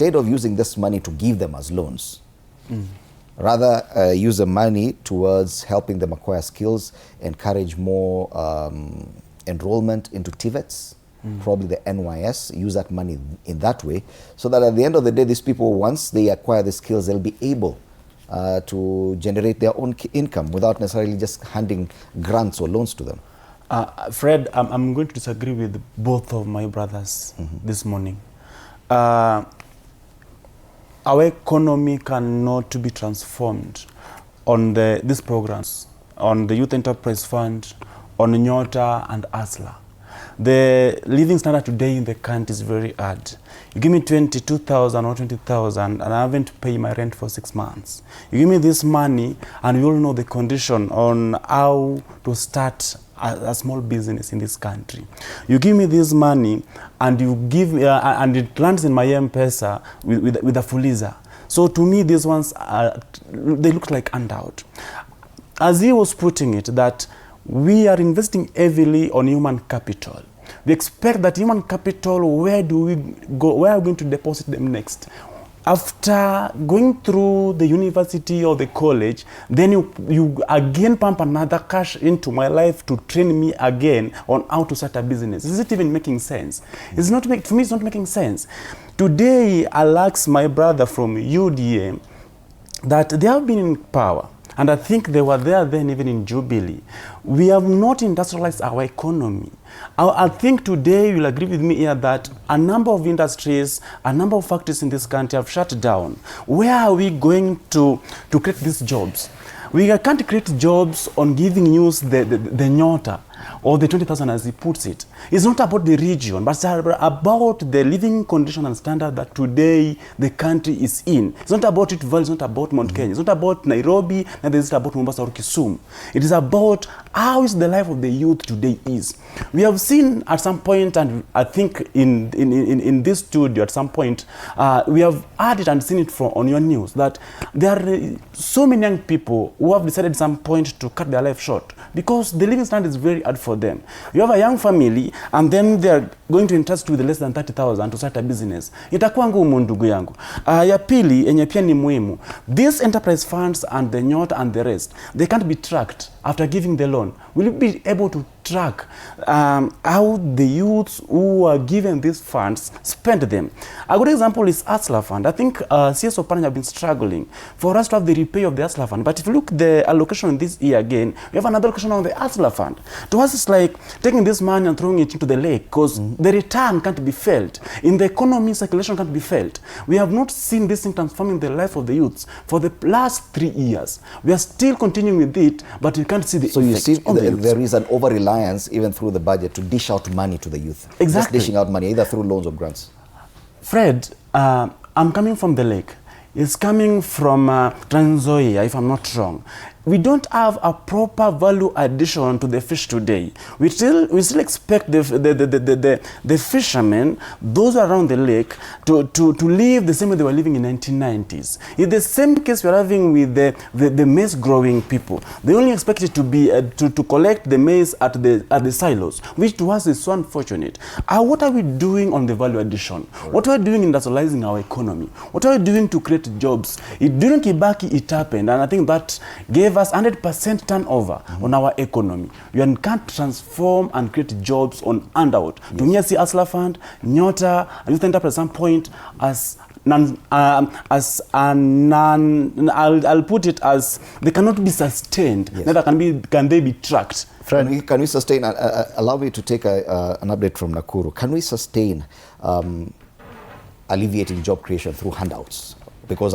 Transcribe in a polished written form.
instead of using this money to give them as loans, rather use the money towards helping them acquire skills, encourage more enrollment into TVETs, probably the NYS, use that money in that way, so that at the end of the day, these people, once they acquire the skills, they'll be able to generate their own income without necessarily just handing grants or loans to them. Fred, I'm going to disagree with both of my brothers this morning. Our economy cannot be transformed on these programs, on the Youth Enterprise Fund, on Nyota and ASLA. The living standard today in the country is very hard. You give me 22,000 or 20,000 and I haven't paid my rent for 6 months. You give me this money and you all know the condition on how to start a small business in this country. You give me this money and you give and it lands in my M-Pesa with a Fuliza. So to me, these ones they look like handout. As he was putting it, that we are investing heavily on human capital. We expect that human capital, where do we go? Where are we going to deposit them next? After going through the university or the college, then you again pump another cash into my life to train me again on how to start a business. Is it even making sense? It's not for me, it's not making sense. Today, I'll ask my brother from UDA that they have been in power. And I think they were there then even in Jubilee. We have not industrialized our economy. I think today you'll agree with me here that a number of industries, a number of factories in this country have shut down. Where are we going to create these jobs? We can't create jobs on giving news the Nyota or the 20,000 as he puts it. It's not about the region, but it's about the living condition and standard that today the country is in. It's not about it, it's not about Mount Kenya. It's not about Nairobi, neither is it about Mombasa or Kisumu. It is about how is the life of the youth today is. We have seen at some point, and I think in this studio at some point, we have heard it and seen it on your news, that there are so many young people who have decided at some point to cut their life short because the living standard is very hard for them. You have a young family and then they are going to entrust with less than 30,000 to start a business. Itakuwa ngumu ndugu yangu. Ya pili yenye pia ni muhimu. These enterprise funds and the Nyota and the rest, they can't be tracked after giving the loan. Will you be able to track how the youths who are given these funds spend them? A good example is ASLA fund. I think CS Oparanya have been struggling for us to have the repay of the ASLA fund. But if you look at the allocation this year again, we have another allocation on the ASLA fund. To us, it's like taking this money and throwing it into the lake because the return can't be felt. In the economy, circulation can't be felt. We have not seen this thing transforming the life of the youths for the last 3 years. We are still continuing with it, but you can't see the So you see there is an over-reliance even through the budget to dish out money to the youth. Exactly. Just dishing out money, either through loans or grants. Fred, I'm coming from the lake. It's coming from Trans Nzoia, if I'm not wrong. We don't have a proper value addition to the fish today. We still expect the fishermen, those around the lake, to live the same way they were living in 1990s. In the same case we're having with the maize growing people. They only expect it to be to collect the maize at the silos, which to us is so unfortunate. What are we doing on the value addition? What are we doing in industrializing our economy? What are we doing to create jobs? During Kibaki it happened, and I think that gave us 100% turnover on our economy. You can't transform and create jobs on handout. To me, I see ASLA fund, Nyota, and Youth Enterprise at some point as I'll put it as they cannot be sustained. Neither can they be tracked. Fred, can we sustain? Allow me to take an update from Nakuru. Can we sustain alleviating job creation through handouts? Because